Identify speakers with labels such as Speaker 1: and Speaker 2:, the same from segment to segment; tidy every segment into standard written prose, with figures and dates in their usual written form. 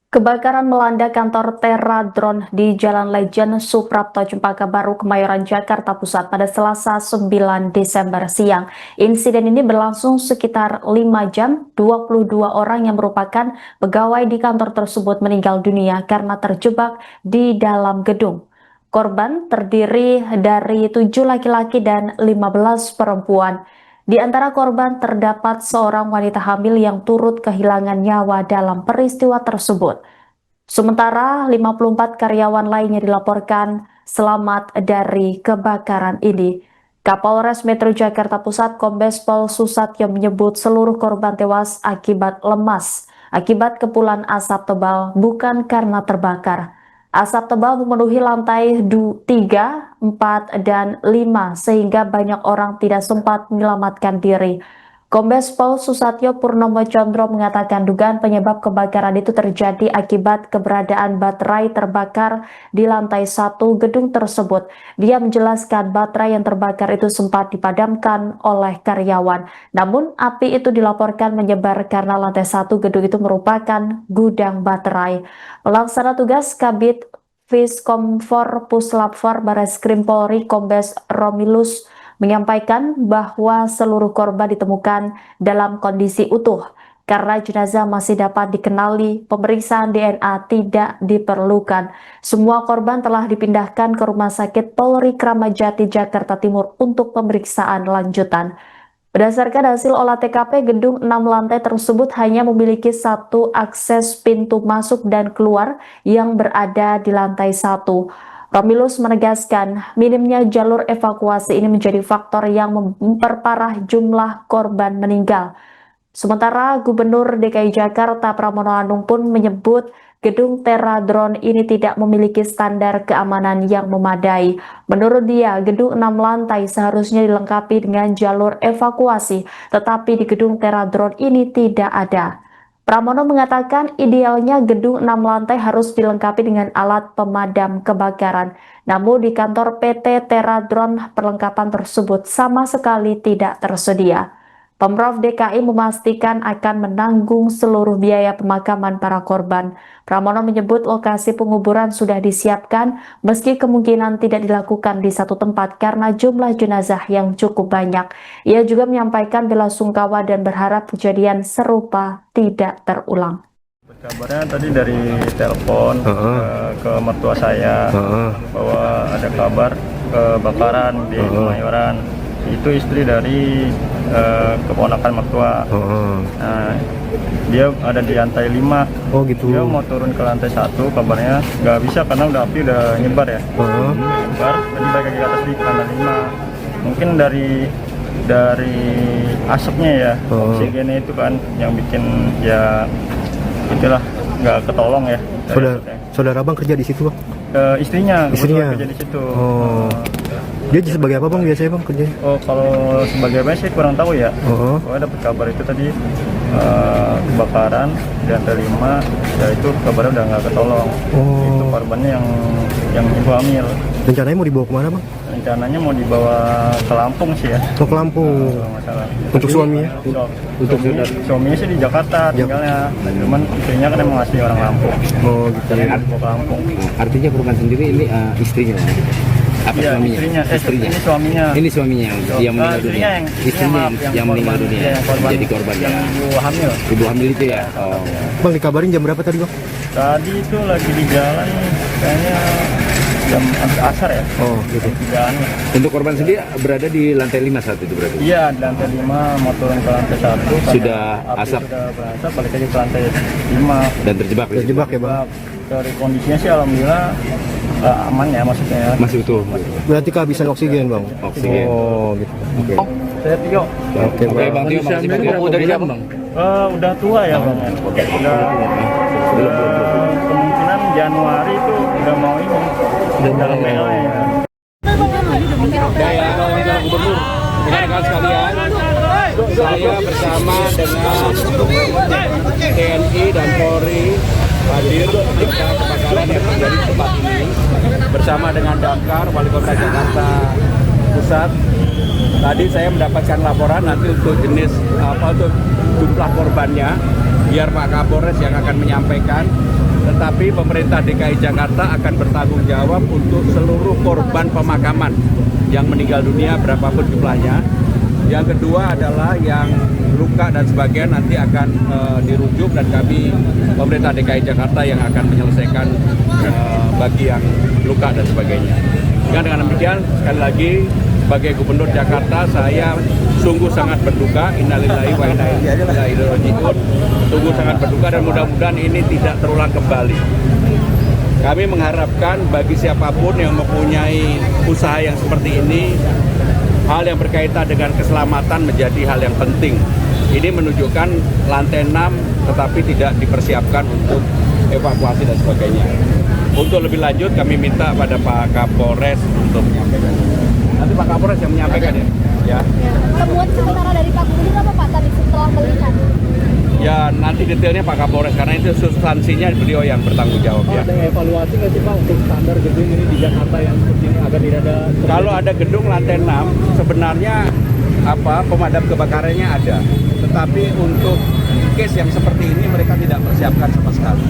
Speaker 1: Kebakaran melanda kantor Teradron di Jalan Lejen Suprapto Cempaka Baru, Kemayoran, Jakarta Pusat pada Selasa 9 Desember siang. Insiden ini berlangsung sekitar 5 jam. 22 orang yang merupakan pegawai di kantor tersebut meninggal dunia karena terjebak di dalam gedung. Korban terdiri dari 7 laki-laki dan 15 perempuan. Di antara korban terdapat seorang wanita hamil yang turut kehilangan nyawa dalam peristiwa tersebut. Sementara 54 karyawan lainnya dilaporkan selamat dari kebakaran ini. Kapolres Metro Jakarta Pusat Kombes Pol Susatyo menyebut seluruh korban tewas akibat lemas, akibat kepulan asap tebal, bukan karena terbakar. Asap tebal memenuhi lantai 3, 4, dan 5 sehingga banyak orang tidak sempat menyelamatkan diri. Kombes Pol Susatyo Purnomo Condro mengatakan dugaan penyebab kebakaran itu terjadi akibat keberadaan baterai terbakar di lantai 1 gedung tersebut. Dia menjelaskan baterai yang terbakar itu sempat dipadamkan oleh karyawan. Namun api itu dilaporkan menyebar karena lantai 1 gedung itu merupakan gudang baterai. Pelaksana tugas Kabid Viskomfor Puslapfor Barreskrim Polri Kombes Romilus menyampaikan bahwa seluruh korban ditemukan dalam kondisi utuh. Karena jenazah masih dapat dikenali, pemeriksaan DNA tidak diperlukan. Semua korban telah dipindahkan ke Rumah Sakit Polri Kramat Jati, Jakarta Timur untuk pemeriksaan lanjutan. Berdasarkan hasil olah TKP, gedung 6 lantai tersebut hanya memiliki satu akses pintu masuk dan keluar yang berada di lantai 1. Romilus menegaskan, minimnya jalur evakuasi ini menjadi faktor yang memperparah jumlah korban meninggal. Sementara Gubernur DKI Jakarta Pramono Anung pun menyebut gedung Teradron ini tidak memiliki standar keamanan yang memadai. Menurut dia, gedung 6 lantai seharusnya dilengkapi dengan jalur evakuasi, tetapi di gedung Teradron ini tidak ada. Pramono mengatakan idealnya gedung 6 lantai harus dilengkapi dengan alat pemadam kebakaran. Namun di kantor PT Teradron perlengkapan tersebut sama sekali tidak tersedia. Pemprov DKI memastikan akan menanggung seluruh biaya pemakaman para korban. Pramono menyebut lokasi penguburan sudah disiapkan meski kemungkinan tidak dilakukan di satu tempat karena jumlah jenazah yang cukup banyak. Ia juga menyampaikan bela sungkawa dan berharap kejadian serupa tidak terulang.
Speaker 2: Kabarnya tadi dari telepon ke mertua saya bahwa ada kabar kebakaran di Kemayoran. Itu istri dari keponakan mertua. Nah, dia ada di lantai 5.
Speaker 3: Oh gitu.
Speaker 2: Dia mau turun ke lantai 1, kabarnya nggak bisa karena api udah nyebar ya. Nyebar, tadi balik lagi ke atas di lantai 5. Mungkin dari asapnya ya, oksigennya itu kan yang bikin ya itulah nggak ketolong ya.
Speaker 3: Saudara abang kerja di situ, Bang?
Speaker 2: Istrinya kerja di situ.
Speaker 3: Dia sebagai apa, Bang, biasanya, Bang, kerjanya?
Speaker 2: Oh, kalau sebagai apa sih kurang tahu ya. Pokoknya dapat kabar itu tadi kebakaran di lantai 5, ya itu kabarnya udah nggak ketolong. Itu korbannya yang ibu hamil.
Speaker 3: Rencananya mau dibawa kemana, Bang?
Speaker 2: Rencananya mau dibawa ke Lampung sih ya.
Speaker 3: Ke Lampung. Untuk suaminya?
Speaker 2: Untuk suaminya sih di Jakarta tinggalnya. Cuman istrinya kan emang asli orang Lampung.
Speaker 3: Oh gitu.
Speaker 2: Jadi mau ke Lampung.
Speaker 4: Artinya korban sendiri ini istrinya? Apa
Speaker 2: iya,
Speaker 4: suaminya?
Speaker 2: istrinya. Ini suaminya.
Speaker 4: Ini suaminya yang meninggal dunia.
Speaker 2: Istrinya
Speaker 4: yang meninggal dunia. Jadi korban
Speaker 2: yang ibu hamil.
Speaker 4: Ibu hamil itu ya. Oh.
Speaker 3: Bang, dikabarin jam berapa tadi, Bang?
Speaker 2: Tadi itu lagi di jalan kayaknya jam asar ya.
Speaker 3: Oh gitu.
Speaker 2: Jalan.
Speaker 4: Untuk korban sendiri berada di lantai 5 saat itu berarti?
Speaker 2: Iya, di lantai 5 mau turun ke lantai 1.
Speaker 4: Sudah asap.
Speaker 2: Sudah berasap, balik lagi ke lantai 5.
Speaker 4: Dan terjebak
Speaker 3: ya, Bang?
Speaker 2: Dari kondisinya sih alhamdulillah aman ya, maksudnya ya.
Speaker 4: Masih utuh.
Speaker 3: Berarti kehabisan oksigen, Bang?
Speaker 4: Oksigen.
Speaker 3: Oh gitu.
Speaker 4: Oke.
Speaker 2: Saya Tio.
Speaker 3: Oke,
Speaker 4: Bang Tio, udah siap, Bang?
Speaker 2: Udah tua ya, Bang. Kemungkinan Januari itu udah mau ini. Dalam PL ya.
Speaker 5: Saya Wakil Gubernur, rekan-rekan sekalian, saya bersama dengan TNI dan Polri hadir ketika kebakaran yang terjadi di tempat ini bersama dengan Damkar, Wali Kota Jakarta Pusat. Tadi saya mendapatkan laporan nanti untuk jenis untuk jumlah korbannya, biar Pak Kapolres yang akan menyampaikan. Tetapi pemerintah DKI Jakarta akan bertanggung jawab untuk seluruh korban pemakaman yang meninggal dunia berapapun jumlahnya. Yang kedua adalah yang luka dan sebagainya nanti akan dirujuk dan kami pemerintah DKI Jakarta yang akan menyelesaikan bagi yang luka dan sebagainya. Dengan demikian sekali lagi sebagai Gubernur Jakarta saya sungguh sangat berduka, innalillahi wa inna ilaihi raji'un. Sungguh sangat berduka dan mudah-mudahan ini tidak terulang kembali. Kami mengharapkan bagi siapapun yang mempunyai usaha yang seperti ini, hal yang berkaitan dengan keselamatan menjadi hal yang penting. Ini menunjukkan lantai 6 tetapi tidak dipersiapkan untuk evakuasi dan sebagainya. Untuk lebih lanjut kami minta pada Pak Kapolres untuk menyampaikan. Nanti Pak Kapolres yang menyampaikan ya.
Speaker 6: Temuan sementara dari Pak Gubernur apa Pak tadi setelah melihat?
Speaker 5: Ya nanti detailnya Pak Kapolres karena itu substansinya beliau yang bertanggung jawab ya.
Speaker 4: Ada evaluasi nggak sih Pak untuk standar gedung ini di Jakarta yang seperti ini agar tidak ada?
Speaker 5: Kalau ada gedung lantai 6 sebenarnya pemadam kebakarannya ada, tetapi untuk case yang seperti ini mereka tidak persiapkan sama sekali.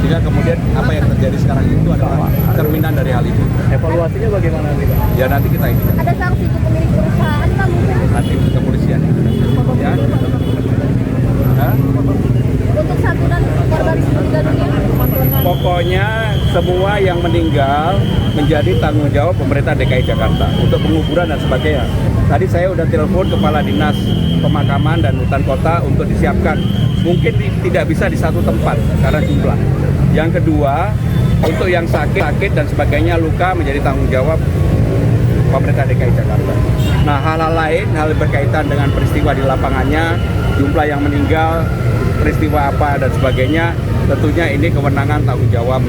Speaker 5: Sehingga kemudian apa yang terjadi sekarang itu adalah cerminan dari hal itu.
Speaker 4: Evaluasinya bagaimana nih Pak?
Speaker 5: Ya nanti kita ini.
Speaker 6: Ada sanksi ke pemilik perusahaan Pak mungkin?
Speaker 5: Nanti kepolisian. Ya. Hah?
Speaker 6: Untuk santunan korban meninggal dunia?
Speaker 5: Pokoknya semua yang meninggal menjadi tanggung jawab pemerintah DKI Jakarta untuk penguburan dan sebagainya. Tadi saya udah telepon Kepala Dinas Pemakaman dan Hutan Kota untuk disiapkan. Mungkin tidak bisa di satu tempat karena jumlah. Yang kedua, untuk yang sakit dan sebagainya luka menjadi tanggung jawab pemerintah DKI Jakarta. Nah, hal-hal lain, hal berkaitan dengan peristiwa di lapangannya, jumlah yang meninggal, peristiwa apa dan sebagainya, tentunya ini kewenangan tanggung jawab.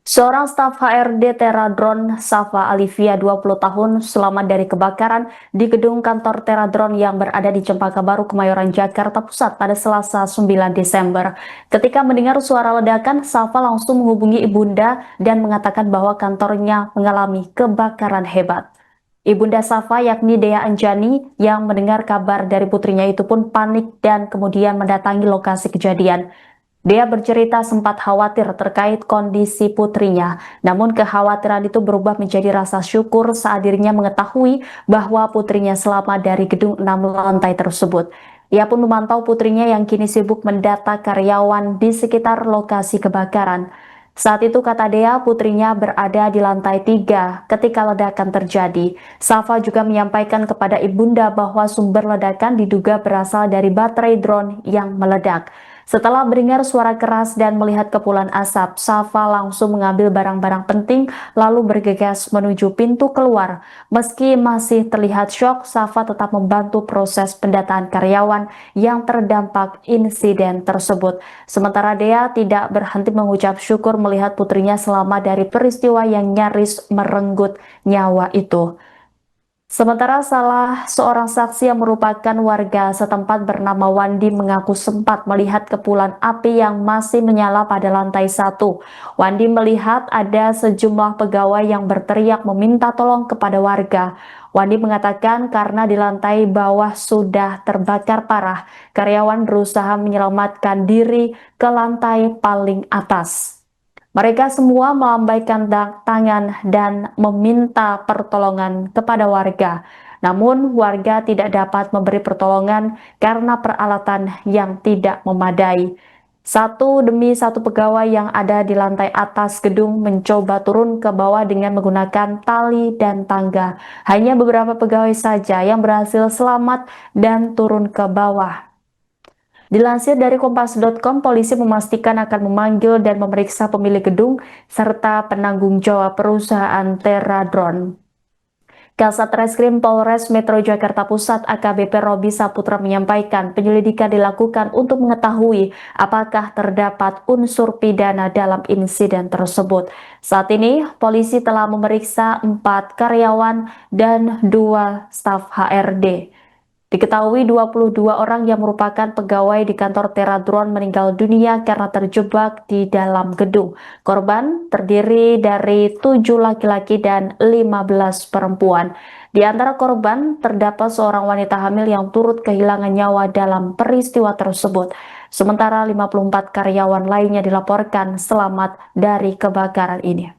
Speaker 1: Seorang staf HRD Teradron, Safa Alivia, 20 tahun, selamat dari kebakaran di gedung kantor Teradron yang berada di Cempaka Baru, Kemayoran, Jakarta Pusat pada Selasa 9 Desember. Ketika mendengar suara ledakan, Safa langsung menghubungi ibunda dan mengatakan bahwa kantornya mengalami kebakaran hebat. Ibunda Safa yakni Dea Anjani yang mendengar kabar dari putrinya itu pun panik dan kemudian mendatangi lokasi kejadian. Dia bercerita sempat khawatir terkait kondisi putrinya, namun kekhawatiran itu berubah menjadi rasa syukur saat dirinya mengetahui bahwa putrinya selamat dari gedung 6 lantai tersebut. Ia pun memantau putrinya yang kini sibuk mendata karyawan di sekitar lokasi kebakaran. Saat itu kata Dea, putrinya berada di lantai 3 ketika ledakan terjadi. Safa juga menyampaikan kepada ibunda bahwa sumber ledakan diduga berasal dari baterai drone yang meledak. Setelah mendengar suara keras dan melihat kepulan asap, Safa langsung mengambil barang-barang penting lalu bergegas menuju pintu keluar. Meski masih terlihat syok, Safa tetap membantu proses pendataan karyawan yang terdampak insiden tersebut. Sementara Dea tidak berhenti mengucap syukur melihat putrinya selamat dari peristiwa yang nyaris merenggut nyawa itu. Sementara salah seorang saksi yang merupakan warga setempat bernama Wandi mengaku sempat melihat kepulan api yang masih menyala pada lantai 1. Wandi melihat ada sejumlah pegawai yang berteriak meminta tolong kepada warga. Wandi mengatakan karena di lantai bawah sudah terbakar parah, karyawan berusaha menyelamatkan diri ke lantai paling atas. Mereka semua melambaikan tangan dan meminta pertolongan kepada warga. Namun warga tidak dapat memberi pertolongan karena peralatan yang tidak memadai. Satu demi satu pegawai yang ada di lantai atas gedung mencoba turun ke bawah dengan menggunakan tali dan tangga. Hanya beberapa pegawai saja yang berhasil selamat dan turun ke bawah. Dilansir dari kompas.com, polisi memastikan akan memanggil dan memeriksa pemilik gedung serta penanggung jawab perusahaan Teradron. Kasat Reskrim Polres Metro Jakarta Pusat AKBP Robi Saputra menyampaikan penyelidikan dilakukan untuk mengetahui apakah terdapat unsur pidana dalam insiden tersebut. Saat ini, polisi telah memeriksa 4 karyawan dan 2 staf HRD. Diketahui 22 orang yang merupakan pegawai di kantor Teradron meninggal dunia karena terjebak di dalam gedung. Korban terdiri dari 7 laki-laki dan 15 perempuan. Di antara korban terdapat seorang wanita hamil yang turut kehilangan nyawa dalam peristiwa tersebut. Sementara 54 karyawan lainnya dilaporkan selamat dari kebakaran ini.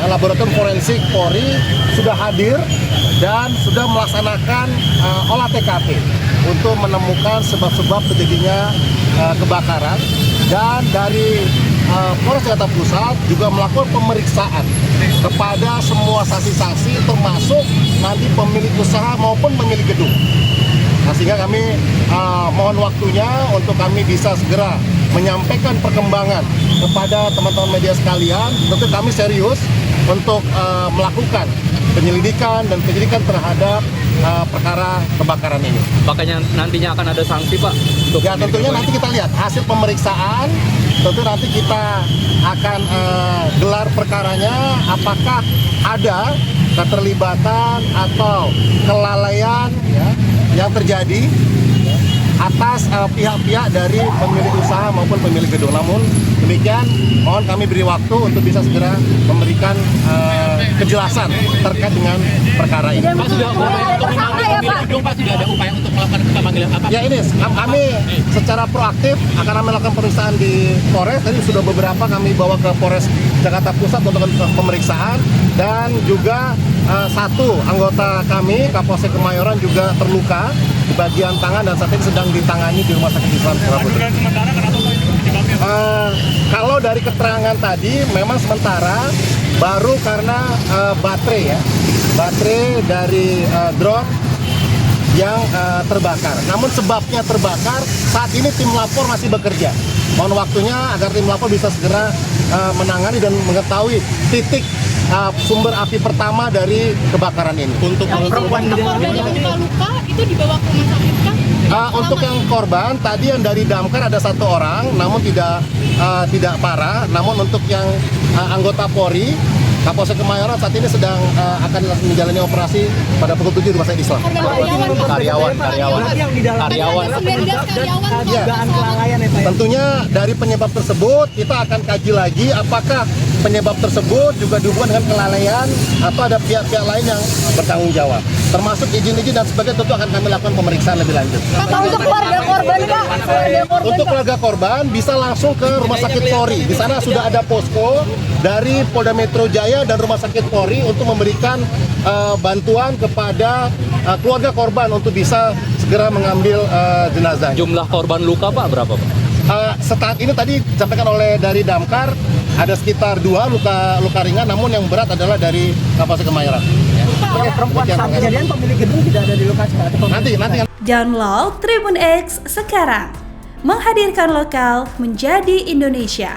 Speaker 7: Laboratorium forensik Polri sudah hadir dan sudah melaksanakan olah TKP untuk menemukan sebab-sebab terjadinya kebakaran, dan dari Polres Jakarta Pusat juga melakukan pemeriksaan kepada semua saksi-saksi termasuk nanti pemilik usaha maupun pemilik gedung. Nah, sehingga kami mohon waktunya untuk kami bisa segera menyampaikan perkembangan kepada teman-teman media sekalian. Tentu kami serius untuk melakukan penyelidikan dan penyidikan terhadap perkara kebakaran ini.
Speaker 4: Makanya nantinya akan ada sanksi, Pak?
Speaker 7: Ya, tentunya nanti kita lihat hasil pemeriksaan. Tentu nanti kita akan gelar perkaranya, apakah ada keterlibatan atau kelalaian ya, yang terjadi atas pihak-pihak dari pemilik usaha maupun pemilik gedung. Namun demikian, mohon kami beri waktu untuk bisa segera memberikan kejelasan terkait dengan perkara ini.
Speaker 4: Pak, sudah ada upaya untuk melakukan pemanggilan apa?
Speaker 7: Ya, ini kami secara proaktif akan melakukan pemeriksaan di Polres. Tadi sudah beberapa kami bawa ke Polres Jakarta Pusat untuk pemeriksaan, dan juga satu anggota kami Kapolsek Kemayoran juga terluka di bagian tangan dan saat ini sedang ditangani di Rumah Sakit Islam Sukabumi. Kalau dari keterangan tadi memang sementara baru karena baterai dari drone yang terbakar. Namun sebabnya terbakar saat ini tim lapor masih bekerja. Mohon waktunya agar tim lapor bisa segera menangani dan mengetahui titik sumber api pertama dari kebakaran ini. Untuk
Speaker 6: korban yang luka itu dibawa ke rumah sakit kah?
Speaker 7: untuk yang korban tadi yang dari damkar ada 1 orang, namun tidak parah. Namun untuk yang anggota Polri, Kapolsek Kemayoran saat ini sedang akan menjalani operasi pada pukul 7 di Rumah Sakit Islam. Karyawan. Tentunya dari penyebab tersebut kita akan kaji lagi apakah penyebab tersebut juga dihubungkan dengan kelalaian atau ada pihak-pihak lain yang bertanggung jawab. Termasuk izin-izin dan sebagainya tentu akan kami lakukan pemeriksaan lebih lanjut.
Speaker 6: Untuk keluarga korban, Pak?
Speaker 7: Untuk keluarga korban bisa langsung ke Rumah Sakit Polri. Di sana sudah ada posko dari Polda Metro Jaya dan Rumah Sakit Polri untuk memberikan bantuan kepada keluarga korban untuk bisa segera mengambil jenazah.
Speaker 4: Jumlah korban luka, Pak, berapa, Pak?
Speaker 7: Saat ini tadi disampaikan oleh dari damkar ada sekitar 2 luka ringan, namun yang berat adalah dari Kapolsek Kemayoran.
Speaker 8: Sebagai perempuan saat kejadian pemilik gedung tidak ada di lokasi atau
Speaker 7: Nanti.
Speaker 9: Download Tribun X sekarang, menghadirkan lokal menjadi Indonesia.